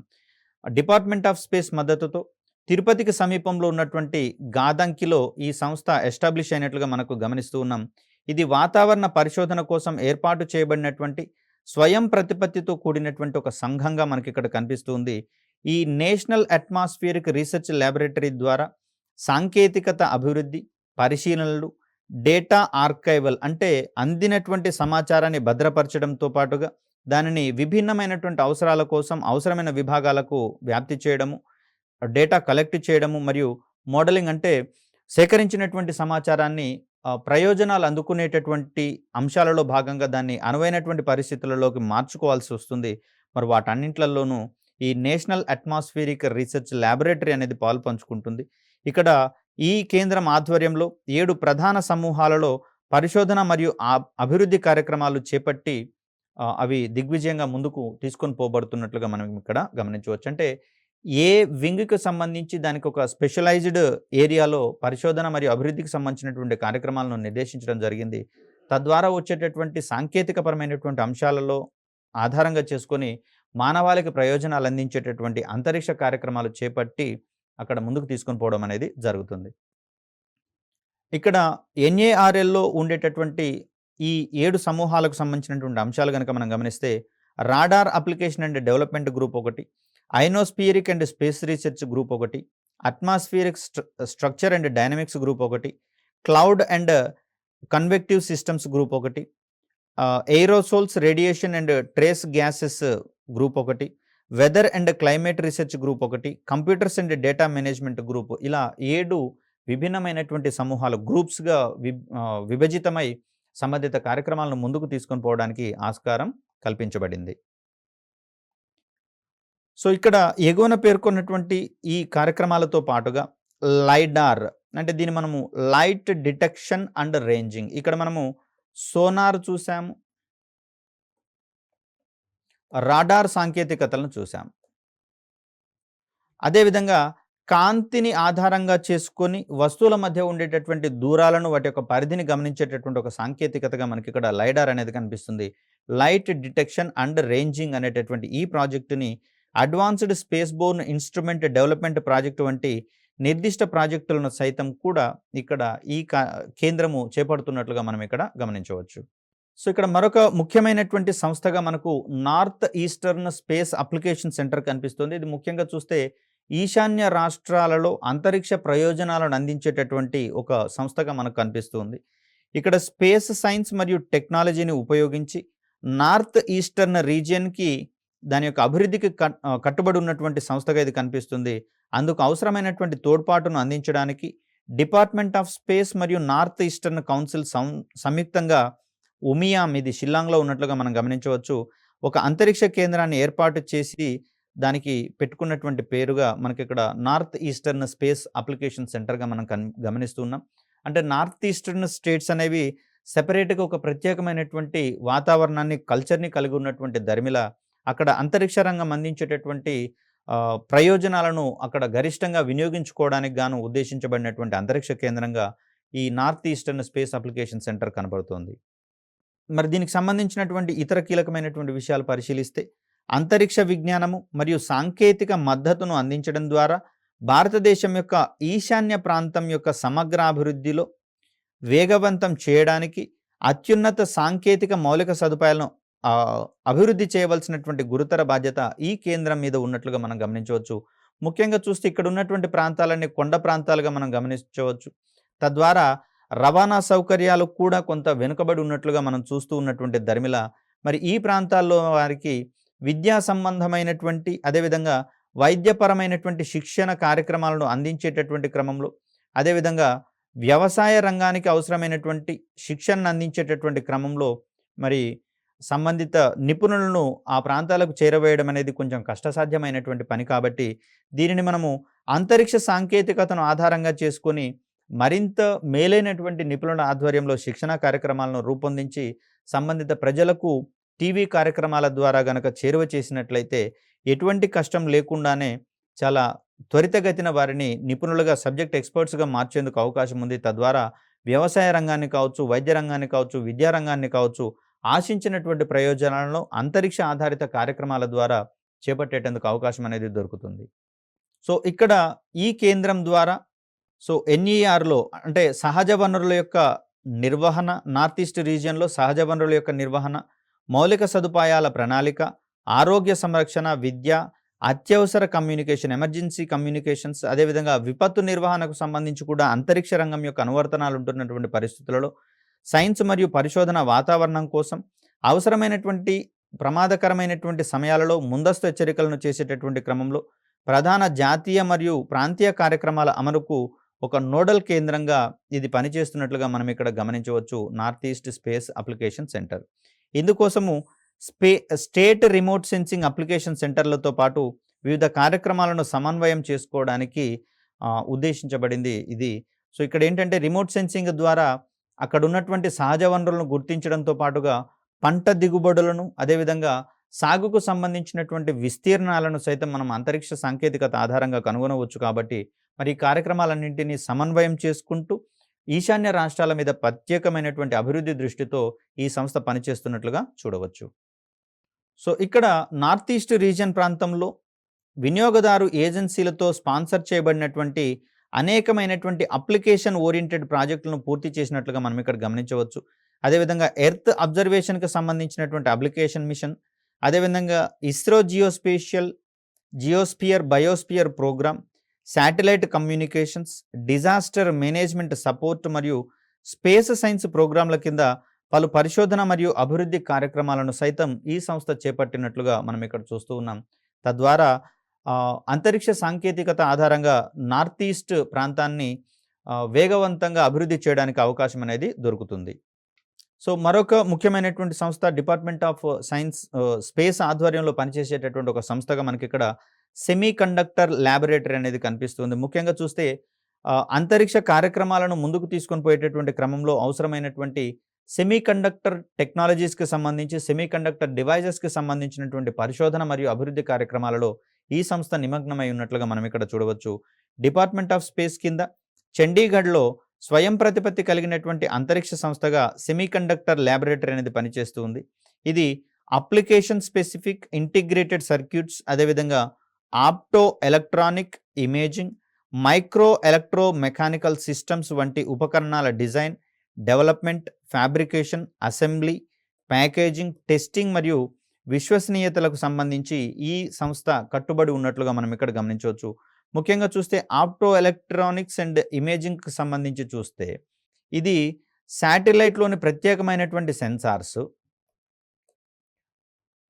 డిపార్ట్మెంట్ ఆఫ్ స్పేస్ మద్దతుతో తిరుపతికి సమీపంలో ఉన్నటువంటి గాదంకిలో ఈ సంస్థ ఎస్టాబ్లిష్ అయినట్లుగా మనకు గమనిస్తూ ఉన్నాం. ఇది వాతావరణ పరిశోధన కోసం ఏర్పాటు చేయబడినటువంటి స్వయం ప్రతిపత్తితో కూడినటువంటి ఒక సంఘంగా మనకిక్కడ కనిపిస్తూ ఉంది. ఈ నేషనల్ అట్మాస్ఫియరిక్ రీసెర్చ్ ల్యాబొరేటరీ ద్వారా సాంకేతికత అభివృద్ధి, పరిశీలనలు, డేటా ఆర్కైవల్ అంటే అందినటువంటి సమాచారాన్ని భద్రపరచడంతో పాటుగా దానిని విభిన్నమైనటువంటి అవసరాల కోసం అవసరమైన విభాగాలకు వ్యాప్తి చేయడము, డేటా కలెక్ట్ చేయడము మరియు మోడలింగ్ అంటే సేకరించినటువంటి సమాచారాన్ని ప్రయోజనాలు అందుకునేటటువంటి అంశాలలో భాగంగా దాన్ని అనువైనటువంటి పరిస్థితులలోకి మార్చుకోవాల్సి వస్తుంది. మరి వాటన్నింట్లలోనూ ఈ నేషనల్ అట్మాస్ఫియరిక్ రీసెర్చ్ ల్యాబొరేటరీ అనేది పాలుపంచుకుంటుంది. ఇక్కడ ఈ కేంద్రం ఆధ్వర్యంలో 7 ప్రధాన సమూహాలలో పరిశోధన మరియు అభివృద్ధి కార్యక్రమాలు చేపట్టి అవి దిగ్విజయంగా ముందుకు తీసుకొని పోబడుతున్నట్లుగా మనం ఇక్కడ గమనించవచ్చు. అంటే ఏ వింగ్‌కి సంబంధించి దానికి ఒక స్పెషలైజ్డ్ ఏరియాలో పరిశోధన మరియు అభివృద్ధికి సంబంధించినటువంటి కార్యక్రమాలను నిర్దేశించడం జరిగింది. తద్వారా వచ్చేటటువంటి సాంకేతికపరమైనటువంటి అంశాలలో ఆధారంగా చేసుకొని మానవాళికి ప్రయోజనాలు అందించేటటువంటి అంతరిక్ష కార్యక్రమాలు చేపట్టి అక్కడ ముందుకు తీసుకొని పోవడం అనేది జరుగుతుంది. ఇక్కడ ఎన్ఏఆర్ఎల్‌లో ఉండేటటువంటి ఈ 7 సమూహాలకు సంబంధించినటువంటి అంశాలు గనక మనం గమనిస్తే radar application and development group ఒకటి, ionospheric and space research group ఒకటి, atmospheric structure and dynamics group ఒకటి, cloud and convective systems group ఒకటి, aerosols radiation and trace gases group ఒకటి, weather and climate research group ఒకటి, computers and data management group, ఇలా 7 విభిన్నమైనటువంటి సమూహాలు గ్రూప్స్‌గా విభజితమై సంబంధిత కార్యక్రమాలను ముందుకు తీసుకొని పోవడానికి ఆస్కారం కల్పించబడింది. సో, ఇక్కడ ఎగువన పేర్కొన్నటువంటి ఈ కార్యక్రమాలతో పాటుగా లైడార్ అంటే దీన్ని మనము లైట్ డిటెక్షన్ అండ్ రేంజింగ్, ఇక్కడ మనము సోనార్ చూసాము, రాడార్ సాంకేతికతలను చూసాం. అదేవిధంగా కాంతిని ఆధారంగా చేసుకొని వస్తువుల మధ్య ఉండేటటువంటి దూరాలను వాటి యొక్క పరిధిని గమనించేటటువంటి ఒక సాంకేతికతగా మనకి ఇక్కడ లైడార్ అనేది కనిపిస్తుంది. లైట్ డిటెక్షన్ అండ్ రేంజింగ్ అనేటటువంటి ఈ ప్రాజెక్టుని advanced space Born instrument development project వంటి నిర్దిష్ట ప్రాజెక్టులను సైతం కూడా ఇక్కడ ఈ కేంద్రము చేపడుతున్నట్లుగా మనం ఇక్కడ గమనించవచ్చు. సో, ఇక్కడ మరొక ముఖ్యమైనటువంటి సంస్థగా మనకు north eastern space application centre కనిపిస్తుంది. ఇది ముఖ్యంగా చూస్తే ఈశాన్య రాష్ట్రాలలో అంతరిక్ష ప్రయోజనాలను అందించేటటువంటి ఒక సంస్థగా మనకు కనిపిస్తుంది. ఇక్కడ స్పేస్ సైన్స్ మరియు టెక్నాలజీని ఉపయోగించి నార్త్ ఈస్టర్న్ రీజియన్‌కి దాని యొక్క అభివృద్ధికి కట్టుబడి ఉన్నటువంటి సంస్థగా ఇది కనిపిస్తుంది. అందుకు అవసరమైనటువంటి తోడ్పాటును అందించడానికి డిపార్ట్మెంట్ ఆఫ్ స్పేస్ మరియు నార్త్ ఈస్టర్న్ కౌన్సిల్ సంయుక్తంగా ఉమియామ్, ఇది షిల్లాంగ్‌లో ఉన్నట్లుగా మనం గమనించవచ్చు, ఒక అంతరిక్ష కేంద్రాన్ని ఏర్పాటు చేసి దానికి పెట్టుకున్నటువంటి పేరుగా మనకిక్కడ నార్త్ ఈస్టర్న్ స్పేస్ అప్లికేషన్ సెంటర్‌గా మనం గమనిస్తున్నాం. అంటే నార్త్ ఈస్టర్న్ స్టేట్స్ అనేవి సెపరేట్‌గా ఒక ప్రత్యేకమైనటువంటి వాతావరణాన్ని, కల్చర్‌ని కలిగి ఉన్నటువంటి దరిమిల అక్కడ అంతరిక్ష రంగం అందించేటటువంటి ప్రయోజనాలను అక్కడ గరిష్టంగా వినియోగించుకోవడానికి గాను ఉద్దేశించబడినటువంటి అంతరిక్ష కేంద్రంగా ఈ north eastern space application centre కనబడుతోంది. మరి దీనికి సంబంధించినటువంటి ఇతర కీలకమైనటువంటి విషయాలు పరిశీలిస్తే అంతరిక్ష విజ్ఞానము మరియు సాంకేతిక మద్దతును అందించడం ద్వారా భారతదేశం యొక్క ఈశాన్య ప్రాంతం యొక్క సమగ్ర అభివృద్ధిలో వేగవంతం చేయడానికి అత్యున్నత సాంకేతిక మౌలిక సదుపాయాలను అభివృద్ధి చేయవలసినటువంటి గురుతర బాధ్యత ఈ కేంద్రం మీద ఉన్నట్లుగా మనం గమనించవచ్చు. ముఖ్యంగా చూస్తే ఇక్కడ ఉన్నటువంటి ప్రాంతాలన్నీ కొండ ప్రాంతాలుగా మనం గమనించవచ్చు. తద్వారా రవాణా సౌకర్యాలు కూడా కొంత వెనుకబడి ఉన్నట్లుగా మనం చూస్తూ ఉన్నటువంటి దరిమిల మరి ఈ ప్రాంతాల్లో వారికి విద్యా సంబంధమైనటువంటి అదేవిధంగా వైద్యపరమైనటువంటి శిక్షణ కార్యక్రమాలను అందించేటటువంటి క్రమంలో, అదేవిధంగా వ్యవసాయ రంగానికి అవసరమైనటువంటి శిక్షణను అందించేటటువంటి క్రమంలో మరి సంబంధిత నిపుణులను ఆ ప్రాంతాలకు చేరవేయడం అనేది కొంచెం కష్టసాధ్యమైనటువంటి పని. కాబట్టి దీనిని మనము అంతరిక్ష సాంకేతికతను ఆధారంగా చేసుకొని మరింత మేలైనటువంటి నిపుణుల ఆధ్వర్యంలో శిక్షణా కార్యక్రమాలను రూపొందించి సంబంధిత ప్రజలకు టీవీ కార్యక్రమాల ద్వారా గనక చేరువ చేసినట్లయితే ఎటువంటి కష్టం లేకుండానే చాలా త్వరితగతిన వారిని నిపుణులుగా, సబ్జెక్ట్ ఎక్స్పర్ట్స్‌గా మార్చేందుకు అవకాశం ఉంది. తద్వారా వ్యవసాయ రంగాన్ని కావచ్చు, వైద్య రంగాన్ని కావచ్చు, విద్యా రంగాన్ని కావచ్చు, ఆశించినటువంటి ప్రయోజనాలను అంతరిక్ష ఆధారిత కార్యక్రమాల ద్వారా చేపట్టేటందుకు అవకాశం అనేది దొరుకుతుంది. సో, ఇక్కడ ఈ కేంద్రం ద్వారా ఎన్ఈఆర్‌లో అంటే సహజ వనరుల యొక్క నిర్వహణ, నార్త్ ఈస్ట్ రీజియన్‌లో సహజ వనరుల యొక్క నిర్వహణ, మౌలిక సదుపాయాల ప్రణాళిక, ఆరోగ్య సంరక్షణ, విద్య, అత్యవసర కమ్యూనికేషన్, ఎమర్జెన్సీ కమ్యూనికేషన్స్, అదేవిధంగా విపత్తు నిర్వహణకు సంబంధించి కూడా అంతరిక్ష రంగం యొక్క అనువర్తనాలు ఉంటున్నటువంటి పరిస్థితులలో సైన్స్ మరియు పరిశోధన వాతావరణం కోసం అవసరమైనటువంటి ప్రమాదకరమైనటువంటి సమయాలలో ముందస్తు హెచ్చరికలను చేసేటటువంటి క్రమంలో ప్రధాన జాతీయ మరియు ప్రాంతీయ కార్యక్రమాల అమలుకు ఒక నోడల్ కేంద్రంగా ఇది పనిచేస్తున్నట్లుగా మనం ఇక్కడ గమనించవచ్చు. North east space application centre ఇందుకోసము స్టేట్ రిమోట్ సెన్సింగ్ అప్లికేషన్ సెంటర్లతో పాటు వివిధ కార్యక్రమాలను సమన్వయం చేసుకోవడానికి ఉద్దేశించబడింది ఇది. సో, ఇక్కడ ఏంటంటే రిమోట్ సెన్సింగ్ ద్వారా అక్కడ ఉన్నటువంటి సహజ వనరులను గుర్తించడంతో పాటుగా పంట దిగుబడులను, అదేవిధంగా సాగుకు సంబంధించినటువంటి విస్తీర్ణాలను సైతం మనం అంతరిక్ష సాంకేతికత ఆధారంగా కనుగొనవచ్చు. కాబట్టి మరి ఈ కార్యక్రమాలన్నింటినీ సమన్వయం చేసుకుంటూ ఈశాన్య రాష్ట్రాల మీద ప్రత్యేకమైనటువంటి అభివృద్ధి దృష్టితో ఈ సంస్థ పనిచేస్తున్నట్లుగా చూడవచ్చు. సో, ఇక్కడ నార్త్ ఈస్ట్ రీజియన్ ప్రాంతంలో వినియోగదారు ఏజెన్సీలతో స్పాన్సర్ చేయబడినటువంటి అనేకమైనటువంటి అప్లికేషన్ ఓరియంటెడ్ ప్రాజెక్టులను పూర్తి చేసినట్లుగా మనం ఇక్కడ గమనించవచ్చు. అదేవిధంగా ఎర్త్ అబ్జర్వేషన్కి సంబంధించినటువంటి అప్లికేషన్ మిషన్, అదేవిధంగా ISRO geosphere biosphere programme, satellite communications, disaster management support మరియు స్పేస్ సైన్స్ ప్రోగ్రాంల కింద పలు పరిశోధన మరియు అభివృద్ధి కార్యక్రమాలను సైతం ఈ సంస్థ చేపట్టినట్లుగా మనం ఇక్కడ చూస్తూ ఉన్నాం. తద్వారా అంతరిక్ష సాంకేతికత ఆధారంగా నార్త్ ఈస్ట్ ప్రాంతాన్ని వేగవంతంగా అభివృద్ధి చేయడానికి అవకాశం అనేది దొరుకుతుంది. సో, మరొక ముఖ్యమైనటువంటి సంస్థ డిపార్ట్మెంట్ ఆఫ్ సైన్స్ స్పేస్ ఆధ్వర్యంలో పనిచేసేటటువంటి ఒక సంస్థగా మనకి ఇక్కడ సెమీ కండక్టర్ ల్యాబొరేటరీ అనేది కనిపిస్తుంది. ముఖ్యంగా చూస్తే అంతరిక్ష కార్యక్రమాలను ముందుకు తీసుకొని పోయేటటువంటి క్రమంలో అవసరమైనటువంటి సెమీ కండక్టర్ టెక్నాలజీస్కి సంబంధించి, సెమీ కండక్టర్ డివైజెస్కి సంబంధించినటువంటి పరిశోధన మరియు అభివృద్ధి కార్యక్రమాలలో ఈ సంస్థ నిమగ్నమై ఉన్నట్లుగా మనం ఇక్కడ చూడవచ్చు. డిపార్ట్మెంట్ ఆఫ్ స్పేస్ కింద చండీగఢ్లో స్వయం ప్రతిపత్తి కలిగినటువంటి అంతరిక్ష సంస్థగా సెమీ కండక్టర్ ల్యాబొరేటరీ అనేది పనిచేస్తూ ఉంది. ఇది అప్లికేషన్ స్పెసిఫిక్ ఇంటిగ్రేటెడ్ సర్క్యూట్స్, అదేవిధంగా opto electronic imaging, micro electro mechanical systems వంటి ఉపకరణాల design, development, fabrication, assembly, packaging, testing మరియు విశ్వసనీయతలకు సంబంధించి ఈ సంస్థ కట్టుబడి ఉన్నట్లుగా మనం ఇక్కడ గమనించవచ్చు. ముఖ్యంగా చూస్తే ఆప్టో ఎలక్ట్రానిక్స్ అండ్ ఇమేజింగ్కి సంబంధించి చూస్తే ఇది శాటిలైట్లోని ప్రత్యేకమైనటువంటి సెన్సార్స్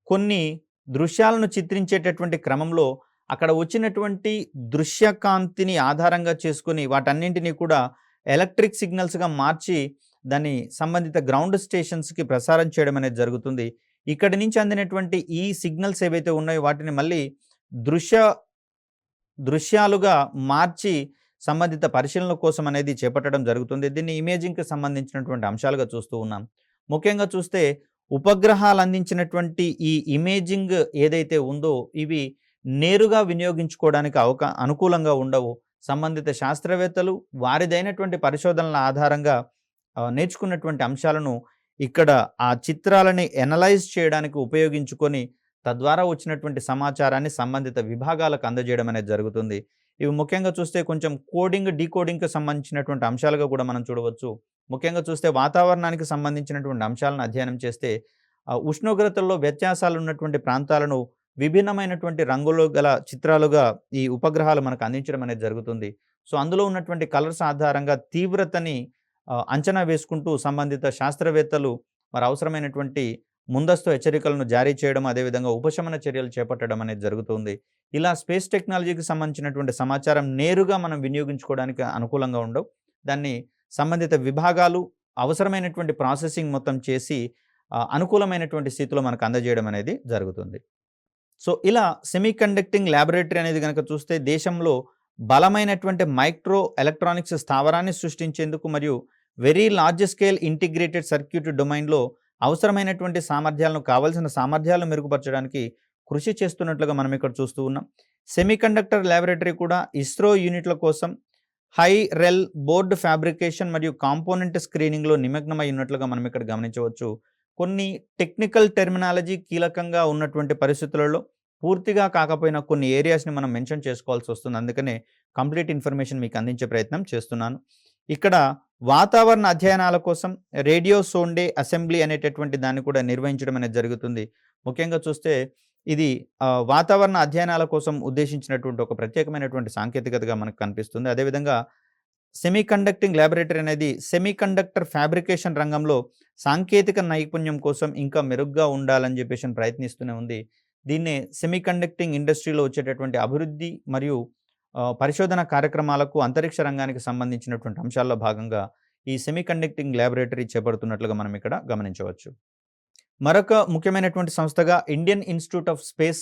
కొన్ని దృశ్యాలను చిత్రించేటటువంటి క్రమంలో అక్కడ వచ్చినటువంటి దృశ్యకాంతిని ఆధారంగా చేసుకొని వాటన్నింటినీ కూడా ఎలక్ట్రిక్ సిగ్నల్స్గా మార్చి దాన్ని సంబంధిత గ్రౌండ్ స్టేషన్స్కి ప్రసారం చేయడం అనేది జరుగుతుంది. ఇక్కడి నుంచి అందినటువంటి ఈ సిగ్నల్స్ ఏవైతే ఉన్నాయో వాటిని మళ్ళీ దృశ్యాలుగా మార్చి సంబంధిత పరిశీలన కోసం అనేది చేపట్టడం జరుగుతుంది. దీన్ని ఇమేజింగ్కి సంబంధించినటువంటి అంశాలుగా చూస్తూ ఉన్నాం. ముఖ్యంగా చూస్తే ఉపగ్రహాలు అందించినటువంటి ఈ ఇమేజింగ్ ఏదైతే ఉందో ఇవి నేరుగా వినియోగించుకోవడానికి అనుకూలంగా ఉండవు. సంబంధిత శాస్త్రవేత్తలు వారిదైనటువంటి పరిశోధనల ఆధారంగా నేర్చుకున్నటువంటి అంశాలను ఇక్కడ ఆ చిత్రాలని ఎనలైజ్ చేయడానికి ఉపయోగించుకొని తద్వారా వచ్చినటువంటి సమాచారాన్ని సంబంధిత విభాగాలకు అందజేయడం అనేది జరుగుతుంది. ఇవి ముఖ్యంగా చూస్తే కొంచెం కోడింగ్, డీకోడింగ్కి సంబంధించినటువంటి అంశాలుగా కూడా మనం చూడవచ్చు. ముఖ్యంగా చూస్తే వాతావరణానికి సంబంధించినటువంటి అంశాలను అధ్యయనం చేస్తే ఉష్ణోగ్రతల్లో వ్యత్యాసాలు ఉన్నటువంటి ప్రాంతాలను విభిన్నమైనటువంటి రంగులు గల చిత్రాలుగా ఈ ఉపగ్రహాలు మనకు అందించడం అనేది జరుగుతుంది. సో, అందులో ఉన్నటువంటి కలర్స్ ఆధారంగా తీవ్రతని అంచనా వేసుకుంటూ సంబంధిత శాస్త్రవేత్తలు మరి అవసరమైనటువంటి ముందస్తు హెచ్చరికలను జారీ చేయడం, అదేవిధంగా ఉపశమన చర్యలు చేపట్టడం అనేది జరుగుతుంది. ఇలా స్పేస్ టెక్నాలజీకి సంబంధించినటువంటి సమాచారం నేరుగా మనం వినియోగించుకోవడానికి అనుకూలంగా ఉండవు. దాన్ని సంబంధిత విభాగాలు అవసరమైనటువంటి ప్రాసెసింగ్ మొత్తం చేసి అనుకూలమైనటువంటి స్థితిలో మనకు అందజేయడం అనేది జరుగుతుంది. సో, ఇలా సెమీ కండక్టింగ్ ల్యాబొరేటరీ అనేది కనుక చూస్తే దేశంలో బలమైనటువంటి మైక్రో ఎలక్ట్రానిక్స్ స్థావరాన్ని సృష్టించేందుకు మరియు very large scale integrated circuit డొమైన్లో అవసరమైనటువంటి సామర్థ్యాలను కావాల్సిన సామర్థ్యాలను మెరుగుపరచడానికి కృషి చేస్తున్నట్లుగా మనం ఇక్కడ చూస్తూ ఉన్నాం. సెమీ కండక్టర్ ల్యాబొరేటరీ కూడా ఇస్రో యూనిట్ల కోసం హై రెల్ బోర్డ్ ఫ్యాబ్రికేషన్ మరియు కాంపోనెంట్ స్క్రీనింగ్లో నిమగ్నమై ఉన్నట్లుగా మనం ఇక్కడ గమనించవచ్చు. కొన్ని టెక్నికల్ టెర్మినాలజీ కీలకంగా ఉన్నటువంటి పరిస్థితులలో పూర్తిగా కాకపోయినా కొన్ని ఏరియాస్ని మనం మెన్షన్ చేసుకోవాల్సి వస్తుంది. అందుకనే కంప్లీట్ ఇన్ఫర్మేషన్ మీకు అందించే ప్రయత్నం చేస్తున్నాను. ఇక్కడ వాతావరణ అధ్యయనాల కోసం రేడియో సోండే అసెంబ్లీ అనేటటువంటి దాన్ని కూడా నిర్వహించడం అనేది జరుగుతుంది. ముఖ్యంగా చూస్తే ఇది వాతావరణ అధ్యయనాల కోసం ఉద్దేశించినటువంటి ఒక ప్రత్యేకమైనటువంటి సాంకేతికతగా మనకు కనిపిస్తుంది. అదేవిధంగా సెమీ కండక్టింగ్ ల్యాబొరేటరీ అనేది సెమీ కండక్టర్ ఫ్యాబ్రికేషన్ రంగంలో సాంకేతిక నైపుణ్యం కోసం ఇంకా మెరుగ్గా ఉండాలని చెప్పేసి ప్రయత్నిస్తూనే ఉంది. దీన్నే సెమీ కండక్టింగ్ ఇండస్ట్రీలో వచ్చేటటువంటి అభివృద్ధి మరియు పరిశోధన కార్యక్రమాలకు అంతరిక్ష రంగానికి సంబంధించినటువంటి అంశాల్లో భాగంగా ఈ సెమీ కండక్టింగ్ ల్యాబొరేటరీ చేపడుతున్నట్లుగా మనం ఇక్కడ గమనించవచ్చు. మరొక ముఖ్యమైనటువంటి సంస్థగా Indian institute of space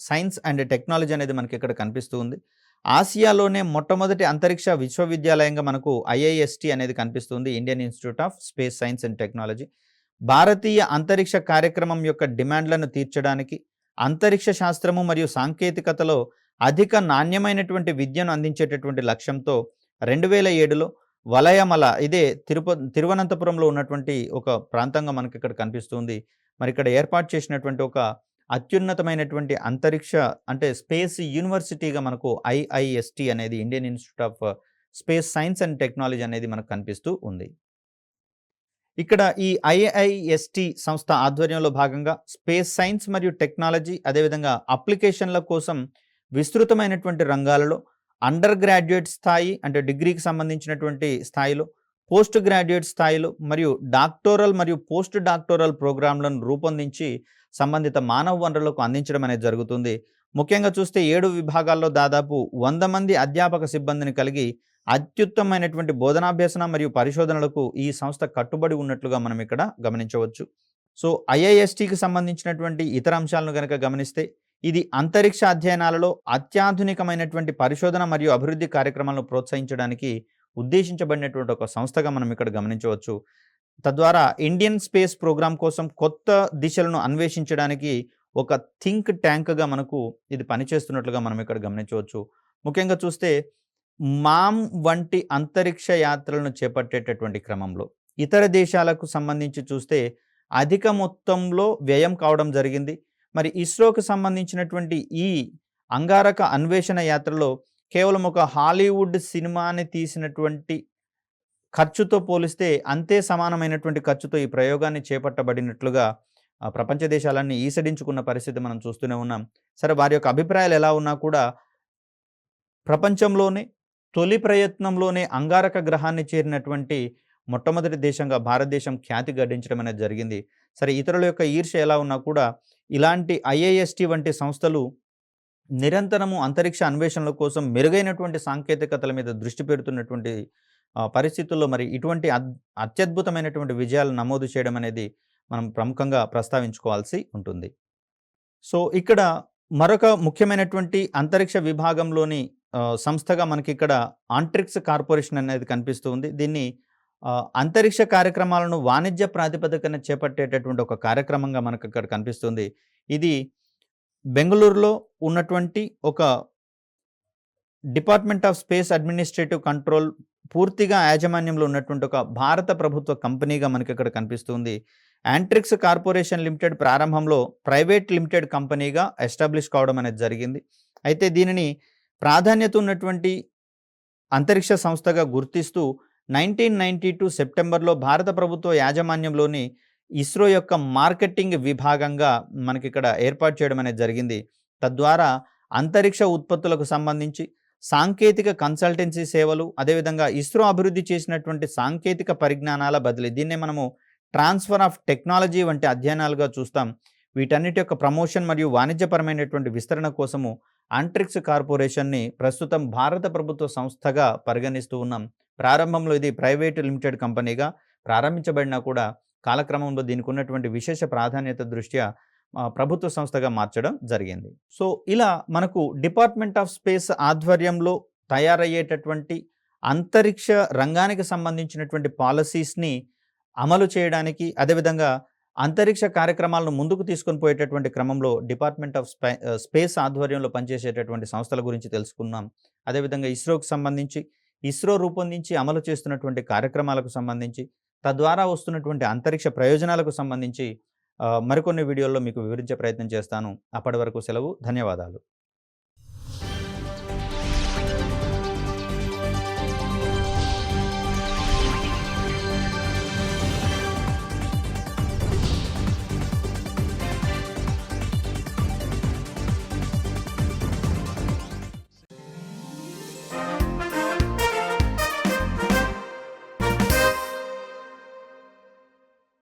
science and technology అనేది మనకి ఇక్కడ కనిపిస్తూ ఉంది. ఆసియాలోనే మొట్టమొదటి అంతరిక్ష విశ్వవిద్యాలయంగా మనకు ఐఐఎస్టి అనేది కనిపిస్తుంది, Indian institute of space science and technology. భారతీయ అంతరిక్ష కార్యక్రమం యొక్క డిమాండ్లను తీర్చడానికి అంతరిక్ష శాస్త్రము మరియు సాంకేతికతలో అధిక నాణ్యమైనటువంటి విద్యను అందించేటటువంటి లక్ష్యంతో 2007లో వలయమల, ఇదే తిరువనంతపురంలో ఉన్నటువంటి ఒక ప్రాంతంగా మనకి ఇక్కడ కనిపిస్తుంది. మరి ఇక్కడ ఏర్పాటు చేసినటువంటి ఒక అత్యున్నతమైనటువంటి అంతరిక్ష అంటే స్పేస్ యూనివర్సిటీగా మనకు ఐఐఎస్టి అనేది Indian institute of space science and technology అనేది మనకు కనిపిస్తూ ఉంది. ఇక్కడ ఈ ఐఐఎస్టి సంస్థ ఆధ్వర్యంలో భాగంగా స్పేస్ సైన్స్ మరియు టెక్నాలజీ అదేవిధంగా అప్లికేషన్ల కోసం విస్తృతమైనటువంటి రంగాలలో అండర్ గ్రాడ్యుయేట్ స్థాయి అంటే డిగ్రీకి సంబంధించినటువంటి స్థాయిలో, పోస్ట్ గ్రాడ్యుయేట్ స్థాయిలో మరియు డాక్టోరల్ మరియు పోస్ట్ డాక్టోరల్ ప్రోగ్రాంలను రూపొందించి సంబంధిత మానవ వనరులకు అందించడం అనేది జరుగుతుంది. ముఖ్యంగా చూస్తే 7 విభాగాల్లో దాదాపు 100 మంది అధ్యాపక సిబ్బందిని కలిగి అత్యుత్తమైనటువంటి బోధనాభ్యసన మరియు పరిశోధనలకు ఈ సంస్థ కట్టుబడి ఉన్నట్లుగా మనం ఇక్కడ గమనించవచ్చు. సో ఐఐఎస్టికి సంబంధించినటువంటి ఇతర అంశాలను కనుక గమనిస్తే ఇది అంతరిక్ష అధ్యయనాలలో అత్యాధునికమైనటువంటి పరిశోధన మరియు అభివృద్ధి కార్యక్రమాలను ప్రోత్సహించడానికి ఉద్దేశించబడినటువంటి ఒక సంస్థగా మనం ఇక్కడ గమనించవచ్చు. తద్వారా ఇండియన్ స్పేస్ ప్రోగ్రామ్ కోసం కొత్త దిశలను అన్వేషించడానికి ఒక థింక్ ట్యాంక్గా మనకు ఇది పనిచేస్తున్నట్లుగా మనం ఇక్కడ గమనించవచ్చు. ముఖ్యంగా చూస్తే మామ్ వంటి అంతరిక్ష యాత్రలను చేపట్టేటటువంటి క్రమంలో ఇతర దేశాలకు సంబంధించి చూస్తే అధిక మొత్తంలో వ్యయం కావడం జరిగింది. మరి ఇస్రోకు సంబంధించినటువంటి ఈ అంగారక అన్వేషణ యాత్రలో కేవలం ఒక హాలీవుడ్ సినిమాని తీసినటువంటి ఖర్చుతో పోలిస్తే అంతే సమానమైనటువంటి ఖర్చుతో ఈ ప్రయోగాన్ని చేపట్టబడినట్లుగా ప్రపంచ దేశాలన్నీ ఈసడించుకున్న పరిస్థితి మనం చూస్తూనే ఉన్నాం. సరే, వారి యొక్క అభిప్రాయాలు ఎలా ఉన్నా కూడా ప్రపంచంలోనే తొలి ప్రయత్నంలోనే అంగారక గ్రహాన్ని చేరినటువంటి మొట్టమొదటి దేశంగా భారతదేశం ఖ్యాతి గడించడం అనేది జరిగింది. సరే, ఇతరుల యొక్క ఈర్ష్య ఎలా ఉన్నా కూడా ఇలాంటి ఐఐఎస్టి వంటి సంస్థలు నిరంతరము అంతరిక్ష అన్వేషణల కోసం మెరుగైనటువంటి సాంకేతికతల మీద దృష్టి పెడుతున్నటువంటి పరిస్థితుల్లో మరి ఇటువంటి అత్యద్భుతమైనటువంటి విజయాలు నమోదు చేయడం అనేది మనం ప్రముఖంగా ప్రస్తావించుకోవాల్సి ఉంటుంది. సో ఇక్కడ మరొక ముఖ్యమైనటువంటి అంతరిక్ష విభాగంలోని సంస్థగా మనకి ఇక్కడ ఆంట్రిక్స్ కార్పొరేషన్ అనేది కనిపిస్తూ ఉంది. దీన్ని అంతరిక్ష కార్యక్రమాలను వాణిజ్య ప్రాతిపదికన చేపట్టేటటువంటి ఒక కార్యక్రమంగా మనకు ఇక్కడ కనిపిస్తుంది. ఇది బెంగళూరులో ఉన్నటువంటి ఒక department of space administrative control పూర్తిగా యాజమాన్యంలో ఉన్నటువంటి ఒక భారత ప్రభుత్వ కంపెనీగా మనకి ఇక్కడ కనిపిస్తుంది. యాంట్రిక్స్ కార్పొరేషన్ లిమిటెడ్ ప్రారంభంలో ప్రైవేట్ లిమిటెడ్ కంపెనీగా ఎస్టాబ్లిష్ కావడం అనేది జరిగింది. అయితే దీనిని ప్రాధాన్యత ఉన్నటువంటి అంతరిక్ష సంస్థగా గుర్తిస్తూ 1992 సెప్టెంబర్లో భారత ప్రభుత్వ యాజమాన్యంలోని ఇస్రో యొక్క మార్కెటింగ్ విభాగంగా మనకి ఇక్కడ ఏర్పాటు చేయడం అనేది జరిగింది. తద్వారా అంతరిక్ష ఉత్పత్తులకు సంబంధించి సాంకేతిక కన్సల్టెన్సీ సేవలు, అదేవిధంగా ఇస్రో అభివృద్ధి చేసినటువంటి సాంకేతిక పరిజ్ఞానాల బదిలీ, దీన్నే మనము ట్రాన్స్ఫర్ ఆఫ్ టెక్నాలజీ వంటి అధ్యయనాలుగా చూస్తాం. వీటన్నిటి యొక్క ప్రమోషన్ మరియు వాణిజ్యపరమైనటువంటి విస్తరణ కోసము ఆంట్రిక్స్ కార్పొరేషన్ని ప్రస్తుతం భారత ప్రభుత్వ సంస్థగా పరిగణిస్తూ ఉన్నాం. ప్రారంభంలో ఇది ప్రైవేట్ లిమిటెడ్ కంపెనీగా ప్రారంభించబడినా కూడా కాలక్రమంలో దీనికి ఉన్నటువంటి విశేష ప్రాధాన్యత దృష్ట్యా ప్రభుత్వ సంస్థగా మార్చడం జరిగింది. సో ఇలా మనకు డిపార్ట్మెంట్ ఆఫ్ స్పేస్ ఆధ్వర్యంలో తయారయ్యేటటువంటి అంతరిక్ష రంగానికి సంబంధించినటువంటి పాలసీస్ని అమలు చేయడానికి, అదేవిధంగా అంతరిక్ష కార్యక్రమాలను ముందుకు తీసుకొని పోయేటటువంటి క్రమంలో డిపార్ట్మెంట్ ఆఫ్ స్పేస్ ఆధ్వర్యంలో పనిచేసేటటువంటి సంస్థల గురించి తెలుసుకున్నాం. అదేవిధంగా ఇస్రోకి సంబంధించి ఇస్రో రూపొందించి అమలు చేస్తున్నటువంటి కార్యక్రమాలకు సంబంధించి, తద్వారా వస్తున్నటువంటి అంతరిక్ష ప్రయోజనాలకు సంబంధించి మరికొన్ని వీడియోల్లో మీకు వివరించే ప్రయత్నం చేస్తాను. అప్పటి వరకు సెలవు. ధన్యవాదాలు.